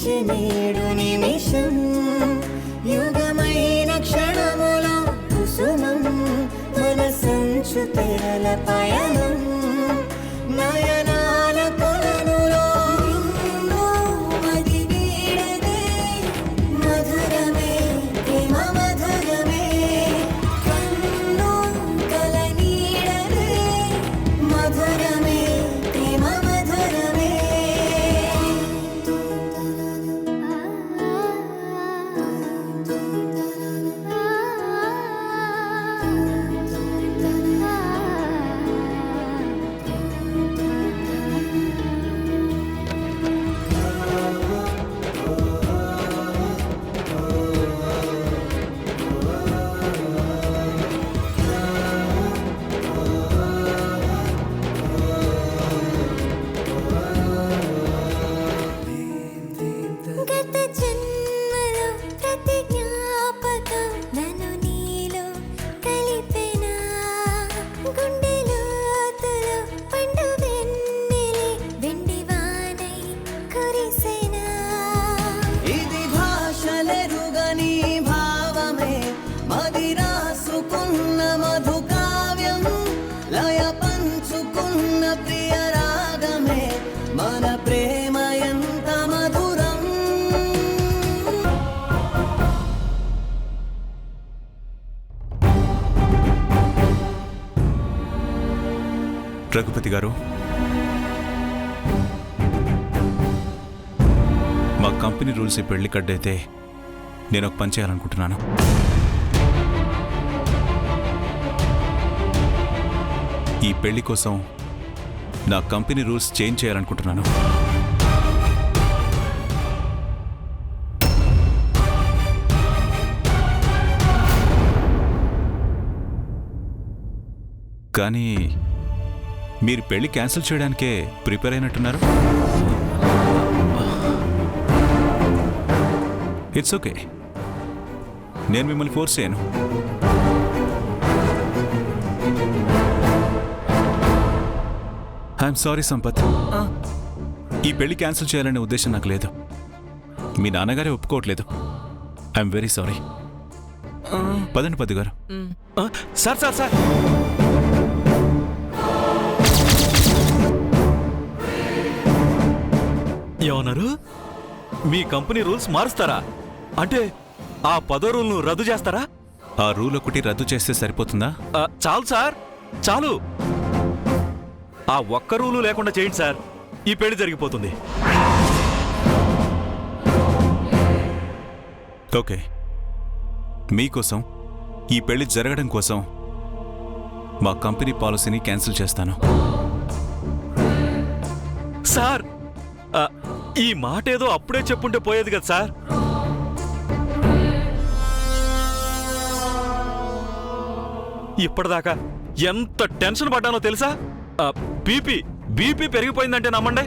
నిలిచి నేడు నిమిషం యుగమైన క్షణములో కుసుమం మన సంచు తెరల పయనం నయనాల కొలనులో మది వీడదే మధురమే ప్రేమ మధురమే కన్ను కల నీడదే మధురమే ప్రేమ మధురమే గత జన్మలో ప్రతి జ్ఞాపకం నన్ను నీలో కలిపెనా గుండె లోతులో పండు వెన్నెలే వెండి వానై కురిసెనా ఇది భాషలెరుగని భావమే మది రాసుకున్న మధు కావ్యం లయ పంచుకున్న ప్రియ రాగమే మన ప్రేమ ఎంత మధురం రఘుపతి గారు, మా కంపెనీ రూల్స్ ఈ పెళ్లి కడ్డైతే నేను ఒక పని చేయాలనుకుంటున్నాను. ఈ పెళ్లి కోసం నా కంపెనీ రూల్స్ చేంజ్ చేయాలనుకుంటున్నాను. కానీ మీరు పెళ్లి క్యాన్సిల్ చేయడానికే ప్రిపేర్ అయినట్టున్నారు. ఇట్స్ ఓకే, నేను మిమ్మల్ని ఫోర్స్ చేయను. ఐఎమ్ సారీ సంపత్, ఈ పెళ్లి క్యాన్సిల్ చేయాలనే ఉద్దేశం నాకు లేదు. మీ నాన్నగారే ఒప్పుకోవట్లేదు. I'm very sorry. పదండి పద్దు గారు. సార్ సార్ సార్ ఏమన్నారు? మీ కంపెనీ రూల్స్ మారుస్తారా? అంటే ఆ 10 రూల్ను రద్దు చేస్తారా? ఆ రూల్ ఒకటి రద్దు చేస్తే సరిపోతుందా? చాలు సార్, చాలు. ఆ ఒక్క రూలు లేకుండా చేయండి సార్, ఈ పెళ్లి జరిగిపోతుంది. ఓకే, మీకోసం, ఈ పెళ్లి జరగడం కోసం మా కంపెనీ పాలసీని క్యాన్సిల్ చేస్తాను. సార్, ఈ మాట ఏదో అప్పుడే చెప్పుంటే పోయేది కదా సార్. ఇప్పటిదాకా ఎంత టెన్షన్ పడ్డానో తెలుసా? బీపీ పెరిగిపోయిందంటే నమ్మండి.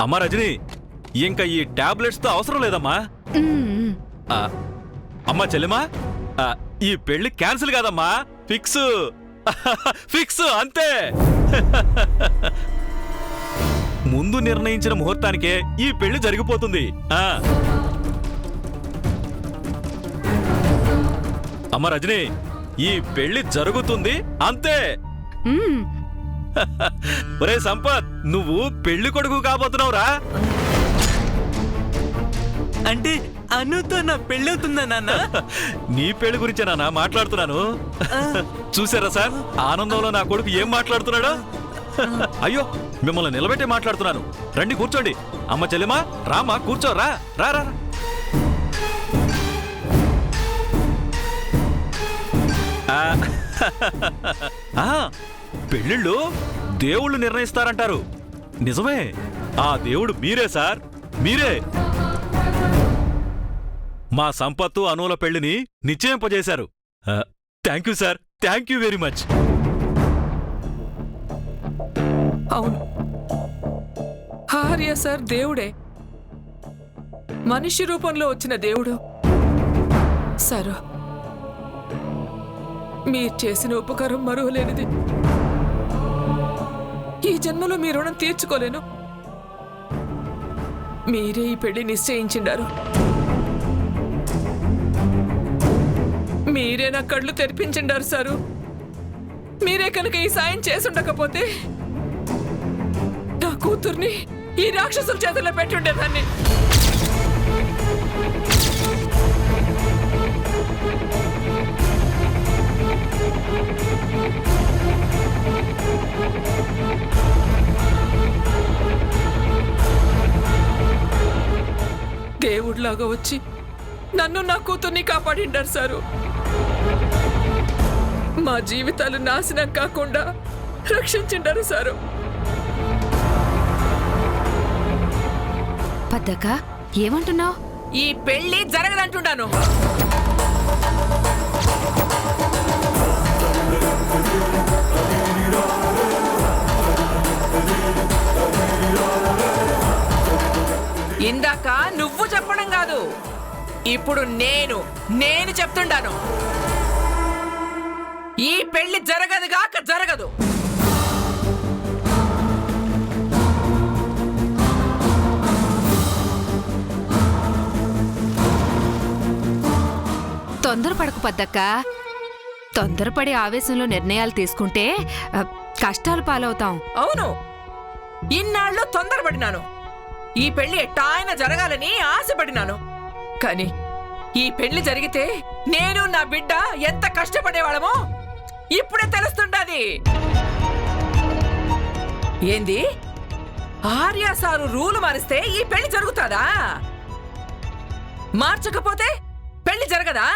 అమ్మా రజని, ఇంకా ఈ టాబ్లెట్స్ తో అవసరం లేదమ్మా. అమ్మా చెల్లెమా, ఈ పెళ్లి క్యాన్సిల్ కాదమ్మా, ఫిక్స్. ఫిక్స్ అంతే. ముందు నిర్ణయించిన ముహూర్తానికే ఈ పెళ్లి జరిగిపోతుంది. అమ్మ రజని, ఈ పెళ్లి జరుగుతుంది అంతే. ఒరే సంపత్, నువ్వు పెళ్లి కొడుకు కాబోతున్నావురా. అంటే అనుతో నా పెళ్లి అవుతుందా నాన్న? నీ పెళ్లి గురించే నాన్న మాట్లాడుతున్నాను. చూసారా సార్, ఆనందంలో నా కొడుకు ఏం మాట్లాడుతున్నాడో. అయ్యో, మిమ్మల్ని నిలబెట్టే మాట్లాడుతున్నాను. రండి కూర్చోండి. అమ్మ చెల్లెమా, రామా కూర్చో. రా రా రా. పెళ్ళిళ్ళు దేవుళ్ళు నిర్ణయిస్తారంటారు. నిజమే, ఆ దేవుడు మీరే సార్, మీరే. మా సంపత్తు అనుల పెళ్లిని నిశ్చయింపజేశారు. Thank you sir, thank you very much. అవును, ఆర్య సార్ దేవుడే, మనిషి రూపంలో వచ్చిన దేవుడు. సరే, మీరు చేసిన ఉపకారం మరువలేనిది. ఈ జన్మలో మీ రుణం తీర్చుకోలేను. మీరే ఈ పెళ్లి నిశ్చయించిండారు. మీరే నా కళ్ళు తెరిపించిండారు సారు. మీరే కనుక ఈ సాయం చేసుండకపోతే నా కూతుర్ని ఈ రాక్షసుల చేతుల్లో పెట్టుండేదాన్ని. దేవుడిలాగా వచ్చి నన్ను నా కూతుర్ని కాపాడిండారు సారు. మా జీవితాలు నాశనం కాకుండా రక్షించిండారు సారు. పద్దక్క ఏమంటున్నావు? ఈ పెళ్లి జరగదంటున్నాను. ఇందాక నువ్వు చెప్పడం కాదు, ఇప్పుడు నేను చెప్తుండాను. ఈ పెళ్లి జరగదుగాక జరగదు. తొందరపడకు పద్దక్క. తొందరపడి ఆవేశంలో నిర్ణయాలు తీసుకుంటే కష్టాలు పాలవుతాం. అవును, ఇన్నాళ్ళు తొందరపడినాను. ఈ పెళ్లి ఎట్టాయన జరగాలని ఆశపడినాను. కానీ ఈ పెళ్లి జరిగితే నేను నా బిడ్డ ఎంత కష్టపడేవాళ్ళమో ఇప్పుడే తెలుస్తుండది. ఏంది, ఆర్య సారు రూలు మారిస్తే ఈ పెళ్లి జరుగుతాదా? మార్చకపోతే పెళ్లి జరగదా?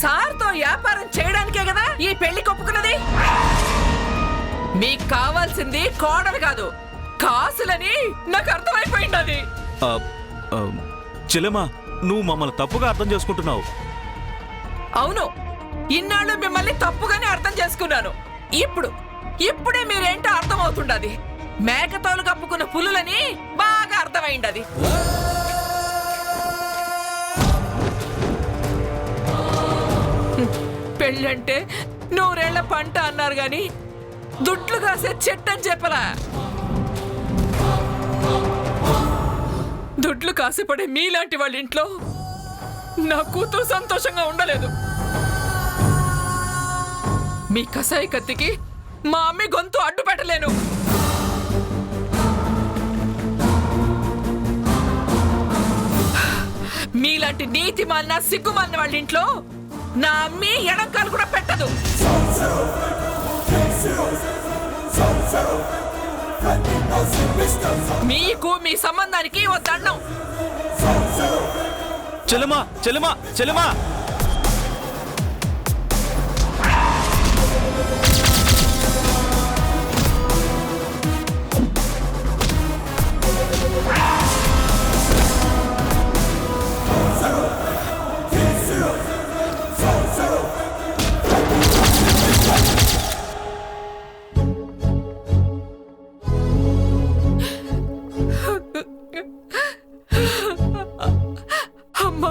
సార్తో వ్యాపారం చేయడానికే కదా ఈ పెళ్లి కొప్పుకున్నది. మీకు కావాల్సింది కోడలు కాదు, కాసులని నాకు అర్థమైపోయింది. చెల్లెమా, నువ్వు మమ్మల్ని తప్పుగా అర్థం చేసుకుంటున్నావు. అవును, ఇన్నాళ్ళు మిమ్మల్ని తప్పుగానే అర్థం చేసుకున్నాను. ఇప్పుడే మీరేంటో అర్థమవుతుండది. మేకతోలు కప్పుకున్న పులులని బాగా అర్థమైండది. పెళ్ళంటే 100 ఏళ్ల పంట అన్నారు గాని దుడ్లు కాసే చెట్టని చెప్పలా. దుడ్లు కాసిపడే మీలాంటి వాళ్ళ ఇంట్లో నా కూతురు సంతోషంగా ఉండలేదు. మీ కసాయి కత్తికి మా అమ్మి గొంతు అడ్డు పెట్టలేను. మీలాంటి నీతి మాలిన సిగ్గు మాలిన వాళ్ళ ఇంట్లో నా అమ్మి ఎడంకాలు కూడా పెట్టదు. మీకు మీ సంబంధానికి ఓ దండం. చెల్లెమా చెల్లెమా చెల్లెమా,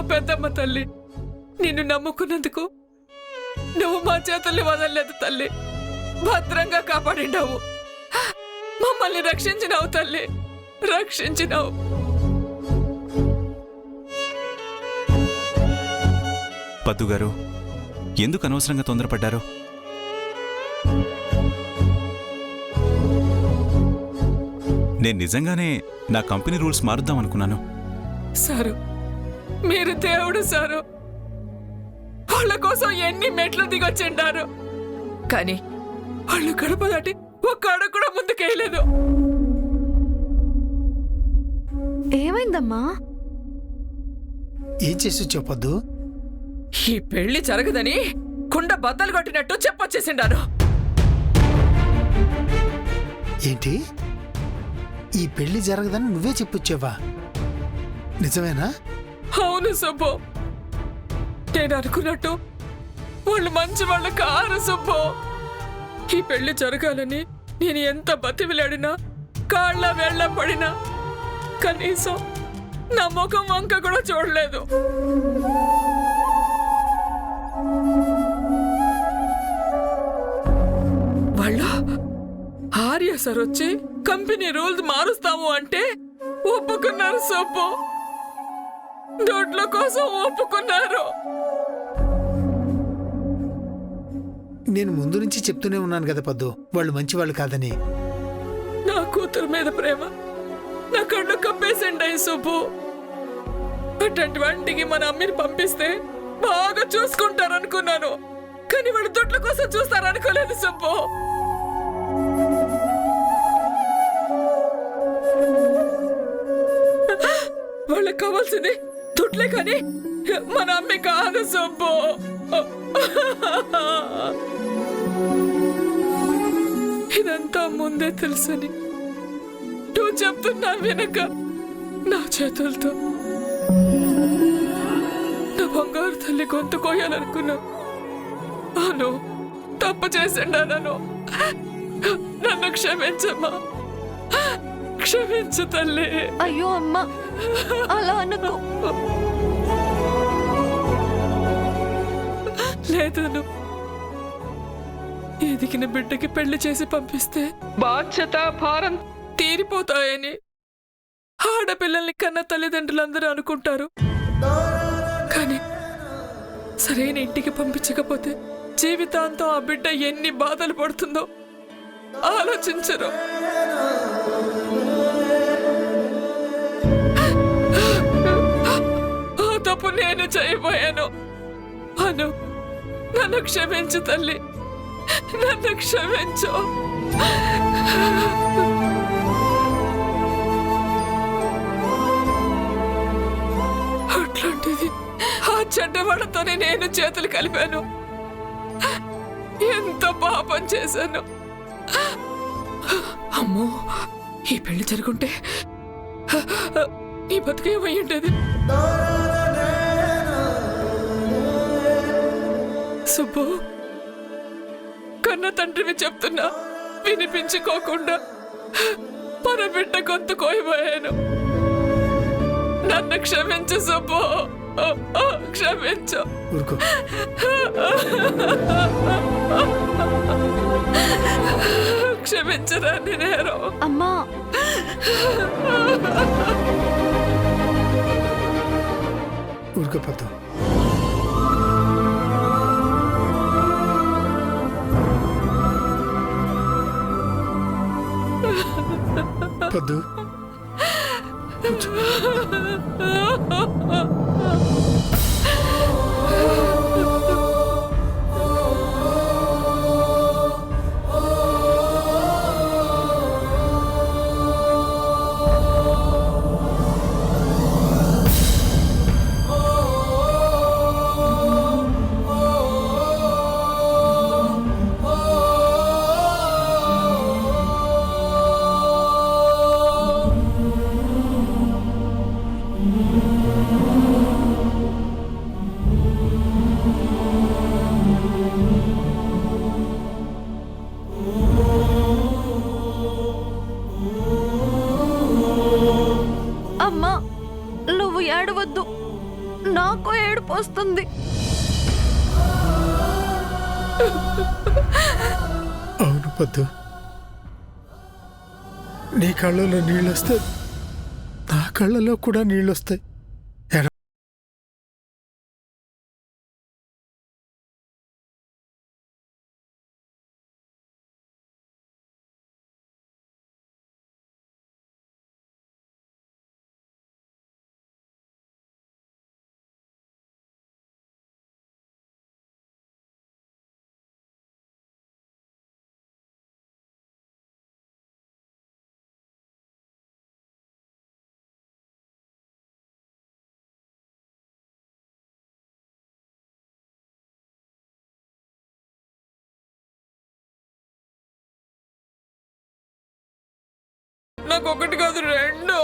పెద్దమ్మ తల్లి, నిన్ను నమ్ముకున్నందుకు నువ్వు మా చేతుల్ని వదలలేదు తల్లి. భద్రంగా కాపాడిండావు, మమ్మల్ని రక్షించినావు తల్లి, రక్షించినావు. పద్దు గారు, ఎందుకు అనవసరంగా తొందరపడ్డారు? నేను నిజంగానే నా కంపెనీ రూల్స్ మారుద్దాం అనుకున్నాను. సారు, మీరు దేవుడు సారు. వాళ్ళ కోసం ఎన్ని మెట్లు దిగొచ్చిండారు, కానీ వాళ్ళు గడప దాటి ఒక్క అడుగు కూడా ముందుకేయలేదు. ఏమైందమ్మా? ఏం చేసి చెప్పొద్దు. ఈ పెళ్లి జరగదని కుండ బద్దలు కొట్టినట్టు చెప్పొచ్చేసిండాను. ఏంటి, ఈ పెళ్లి జరగదని నువ్వే చెప్పొచ్చావా? నిజమేనా? అవును సుబ్బు, నేను అనుకున్నట్టు వాళ్ళు మంచి వాళ్ళు కారు సుబ్బు. ఈ పెళ్లి జరగాలని నేను ఎంత బతివిలాడినా, కాళ్ళ వేళ్ళ పడినా కనీసం నా ముఖం వంక కూడా చూడలేదు. వాళ్ళు ఆర్య సార్ వచ్చి కంపెనీ రూల్స్ మారుస్తాము అంటే ఒప్పుకున్నారు సుబ్బు. దొడ్ల కోసం ఒప్పుకున్నారు. నేను ముందు నుంచి చెప్తూనే ఉన్నాను కదా పద్దు, వాళ్ళు మంచి వాళ్ళు కాదని. నా కూతురు మీద ప్రేమ నా కళ్ళు కప్పేసండి సుబ్బు. అటువంటి వాటికి మన అమ్మిని పంపిస్తే బాగా చూసుకుంటారనుకున్నాను, కానీ వాళ్ళు దొడ్ల కోసం చూస్తారనుకోలేదు సుబ్బు. వాళ్ళకి కావాల్సింది దొడ్లే కానీ మన అమ్మి కాదు సుబ్బు. ఇదంతా ముందే తెలుసని నువ్వు చెప్తున్నా వినక నా చేతులతో నా బంగారు తల్లి గొంతు కోయాలనుకున్నా. అను తప్పు చేసిండాను, నన్ను క్షమించమ్మా, క్షమించు తల్లి. అయ్యో అమ్మా, అలా అనుకో. లేదు, ఎదిగిన బిడ్డకి పెళ్లి చేసి పంపిస్తే బాధ్యత భారం తీరిపోతాయని ఆడపిల్లల్ని కన్న తల్లిదండ్రులందరూ అనుకుంటారు. కానీ సరైన ఇంటికి పంపించకపోతే జీవితాంతం ఆ బిడ్డ ఎన్ని బాధలు పడుతుందో ఆలోచించరు. ఆ తప్పు నేను చేయబోయాను. అను, నన్ను క్షమించు తల్లి, నన్ను క్షమించు. అట్లాంటిది ఆ చెడ్డవాళ్ళతోనే నేను చేతులు కలిపాను. ఎంత పాపం చేశాను. అమ్మో, ఈ పెళ్లి జరుగుంటే నీ బతుకేమై ఉండేది. సుబ్బు, కన్న తండ్రివి చెప్తున్నా వినిపించుకోకుండా మన బిడ్డ గొంతు కోయబోయాను. నన్ను క్షమించు సుబ్బు, క్షమించు. ఊరుకో. క్షమించరాని నేరం. అమ్మా, ఊరుకో పద్దు. పద్దు, అమ్మా, నువ్వు ఏడవద్దు, నాకు ఏడుపు వస్తుంది. అవును పద్దు, నీ కళ్ళలో నీళ్ళు వస్తాయి, నా కళ్ళలో కూడా నీళ్ళు వస్తాయి. నాకు ఒకటి కాదు, రెండు.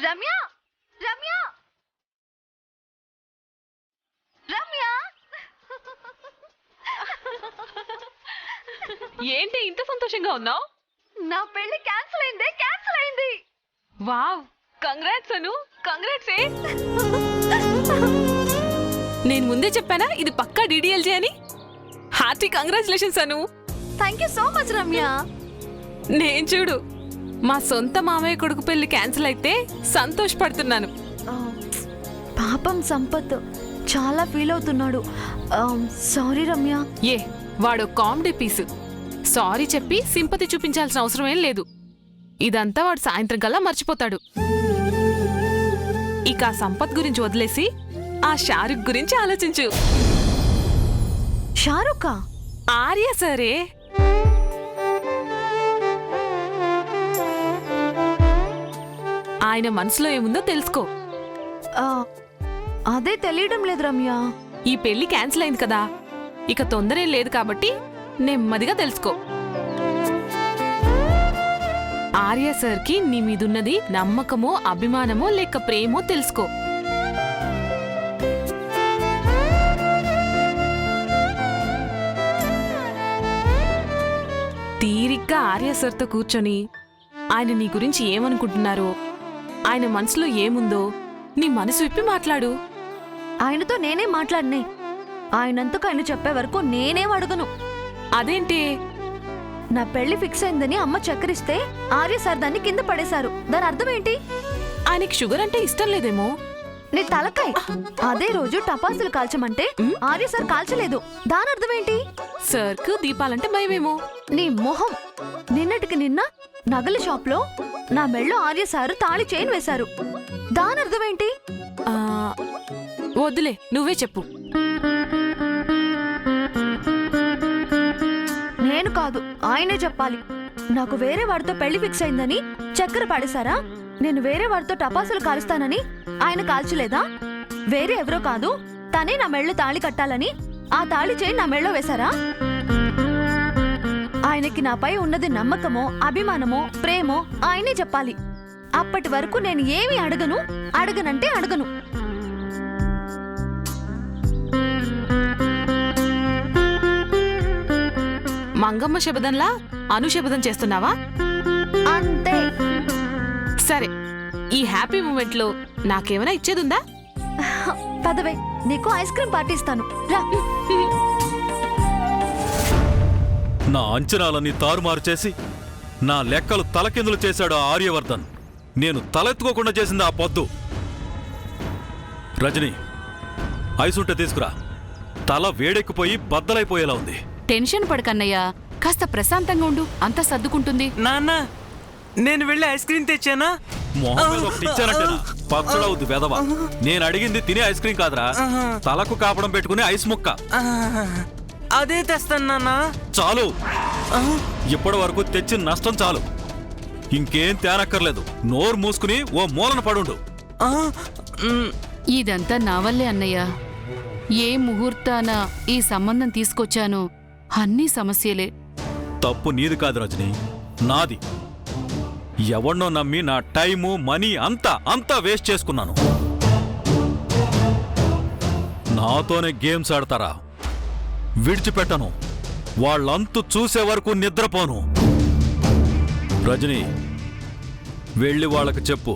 రమ్య, రమ్య, రమ్య. ఏంటి ఇంత సంతోషంగా ఉన్నావు? నా పెళ్లి క్యాన్సిల్ అయింది. వావ్, కంగ్రాట్స్ అను, కంగ్రాట్స్. నేను ముందే చెప్పానా ఇది పక్కా DDLJ అని? Hearty congratulations Anu. Thank you so much Ramya. నేను చూడు, మా సొంత మామయ్య కొడుకు పెళ్లి క్యాన్సిల్ అయితే సంతోషపడుతున్నాను. పాపం సంపత్ చాలా ఫీల్ అవుతున్నాడు. సారీ రమ్య. ఏ వాడు కామెడీ పీసు. సారీ చెప్పి సింపతి చూపించాల్సిన అవసరం ఏం లేదు. ఇదంతా వాడు సాయంత్రం కల్లా మర్చిపోతాడు. ఇక ఆ సంపత్ గురించి వదిలేసి ఆ షారుఖ్ గురించి ఆలోచించు. షారుఖా? ఆర్య సరే. ఆయన మనసులో ఏముందో తెలుసుకో. అదే తెలియడం లేదు రమ్య. ఈ పెళ్లి క్యాన్సిల్ అయింది కదా, ఇక తొందరేం లేదు కాబట్టి నెమ్మదిగా తెలుసుకో. ఆర్య సార్కి నీ మీదున్నది నమ్మకమో అభిమానమో లేక ప్రేమో తెలుసుకో. తీరిగ్గా ఆర్య సార్తో కూర్చొని ఆయన నీ గురించి ఏమనుకుంటున్నారో, ఆయన మనసులో ఏముందో నీ మనసు విప్పి మాట్లాడు. ఆయనతో నేనే మాట్లాడినే. ఆయనంతకు ఆయన చెప్పే వరకు నేనేం అడగను. అదేంటి? నా పెళ్లి ఫిక్స్ అయిందని అమ్మ చక్కరిస్తే ఆర్య సార్ దాన్ని కింద పడేశారు. దాని అర్థం ఏంటి? ఆయనకి షుగర్ అంటే ఇష్టం లేదేమో. నీ తలకాయ్. అదే రోజు టపాసులు కాల్చమంటే ఆర్య సార్ కాల్చలేదు. దాని అర్థం ఏంటి? సార్కు దీపాలంటే భయమేమో. నీ మొహం. నిన్నటికి నిన్న నగల షాప్ లో నా మెళ్ళో ఆర్య సారు తాళి చైన్ వేశారు. దాని అర్థం ఏంటి? ఆ, వద్దులే, నువ్వే చెప్పు. నేను కాదు, ఆయనే చెప్పాలి. నాకు వేరే వాడితో పెళ్లి ఫిక్స్ అయిందని చక్కెర పాడేశారా? నేను వేరే వాడితో టపాసులు కాలుస్తానని ఆయన కాల్చలేదా? వేరే ఎవరో కాదు, తనే నా మెళ్ళో తాళి కట్టాలని ఆ తాళి చైన్ నా మెళ్ళో వేశారా? ఆయనకి నాపై ఉన్నది నమ్మకమో అభిమానమో ప్రేమో ఆయనే చెప్పాలి. అప్పటి వరకు నేను ఏమీ అడగనంటే అడగను. మంగమ్మ శబదంలా అనుశబదం చేస్తున్నావా? అంతే. సరే, ఈ హ్యాపీ మూమెంట్ లో నాకేమైనా ఇచ్చేదుందా? పదవే, నీకు ఐస్ క్రీమ్ పార్టీ ఇస్తాను. రా. నా అంచనాలన్నీ తారుమారు చేసి నా లెక్కలు తలకిందులు చేశాడు ఆ ఆర్యవర్ధన్. నేను తలెత్తుకోకుండా చేసింది ఆ పొద్దు. రజని, ఐస్ ఉంటే తీసుకురా. తల వేడెక్కిపోయి బద్దలైపోయేలా ఉంది. టెన్షన్ పడకన్నయ్యా, కాస్త ప్రశాంతంగా ఉండు, అంతా సర్దుకుంటుంది. నాన్న, నేను వెళ్ళి ఐస్ క్రీమ్ తెచ్చానా? మొహం మీద ఒకటి ఇచ్చానంటేనా పచ్చడవుద్ది వెదవ. నేను అడిగింది తినే ఐస్ క్రీమ్ కాదురా, తలకు కాపడం పెట్టుకుని ఐస్ ముక్క. అదే తెస్తాను నాన్న. చాలు, ఇప్పటి వరకు తెచ్చిన నష్టం చాలు. ఇంకేం తేనక్కర్లేదు. నోరు మూసుకుని ఓ మూలన పడుండు. ఇదంతా నా వల్లే అన్నయ్య. ఏ ముహూర్తాన ఈ సంబంధం తీసుకొచ్చానో అన్నీ సమస్యలే. తప్పు నీది కాదు రజని, నాది. ఎవన్నో నమ్మి నా టైము మనీ అంతా వేస్ట్ చేసుకున్నాను. నాతోనే గేమ్స్ ఆడతారా? విడిచిపెట్టను. వాళ్ళంతు చూసే వరకు నిద్రపోను. రజని, వెళ్ళి వాళ్ళకు చెప్పు,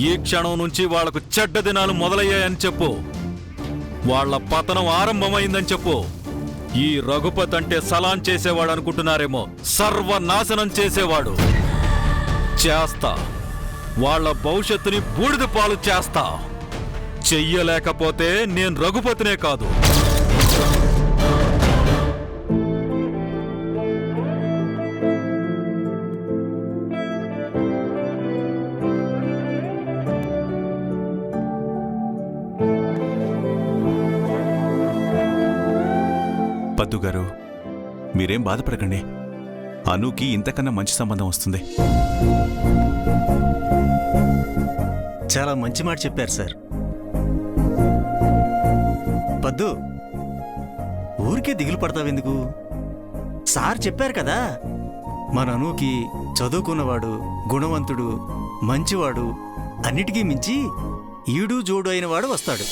ఈ క్షణం నుంచి వాళ్లకు చెడ్డ దినాలు మొదలయ్యాయని చెప్పు. వాళ్ల పతనం ఆరంభమైందని చెప్పు. ఈ రఘుపతి అంటే సలాం చేసేవాడు అనుకుంటున్నారేమో, సర్వనాశనం చేసేవాడు. చేస్తా, వాళ్ల భవిష్యత్తుని బూడిద పాలు చేస్తా. చెయ్యలేకపోతే నేను రఘుపతినే కాదు. పద్దు గారు, మీరేం బాధపడకండి. అనుకి ఇంతకన్నా మంచి సంబంధం వస్తుంది. చాలా మంచి మాట చెప్పారు సార్. పద్దు, ఊరికే దిగులు పడతావెందుకు? సార్ చెప్పారు కదా, మన అనుకి చదువుకున్నవాడు, గుణవంతుడు, మంచివాడు, అన్నిటికీ మించి ఈడు జోడు అయినవాడు వస్తాడు.